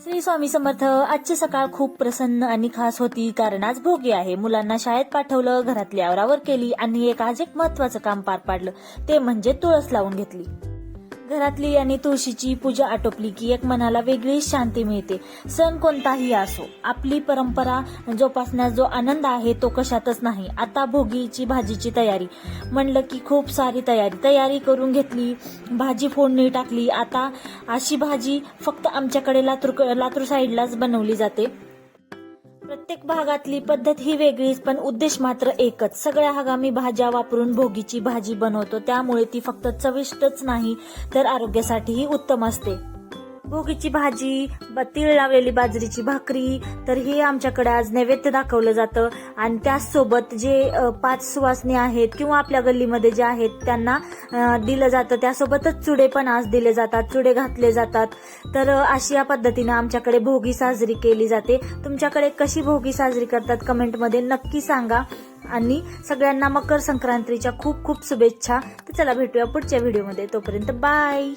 श्री स्वामी समर्थ. आजची सकाळ खूप प्रसन्न आणि खास होती, कारण आज भोगी आहे. मुलांना शाळेत पाठवलं, घरातली आवरावर केली आणि आज एक महत्वाचं काम पार पाडलं, ते म्हणजे तुळस लावून घेतली. घरातली आणि तुळशीची पूजा आटोपली की एक मनाला वेगळीच शांती मिळते. सण कोणताही असो, आपली परंपरा जोपासण्यास जो आनंद आहे तो कशातच नाही. आता भोगीची भाजीची तयारी म्हणलं की खूप सारी तयारी करून घेतली. भाजी फोडणी टाकली. आता अशी भाजी फक्त आमच्याकडे लातूर साईडलाच बनवली जाते. प्रत्येक भागातली पद्धत ही वेगळीच, पण उद्देश मात्र एकच. सगळ्या हंगामी भाज्या वापरून भोगीची भाजी बनवतो, त्यामुळे ती फक्त चविष्टच नाही तर आरोग्यासाठीही उत्तम असते. भोगीची भाजी, तीळ लावलेली बाजरीची भाकरी, तर हे आमच्याकडे आज नैवेद्य दाखवलं जातं. आणि त्याचसोबत जे 5 सुवासनी आहेत किंवा आपल्या गल्लीमध्ये जे आहेत त्यांना दिलं जातं. त्यासोबतच चुडे पण आज दिले जातात, चुडे घातले जातात. तर अशी या पद्धतीनं आमच्याकडे भोगी साजरी केली जाते. तुमच्याकडे कशी भोगी साजरी करतात कमेंटमध्ये नक्की सांगा. आणि सगळ्यांना मकर संक्रांतीच्या खूप खूप शुभेच्छा. तर चला भेटूया पुढच्या व्हिडिओमध्ये. तोपर्यंत बाय.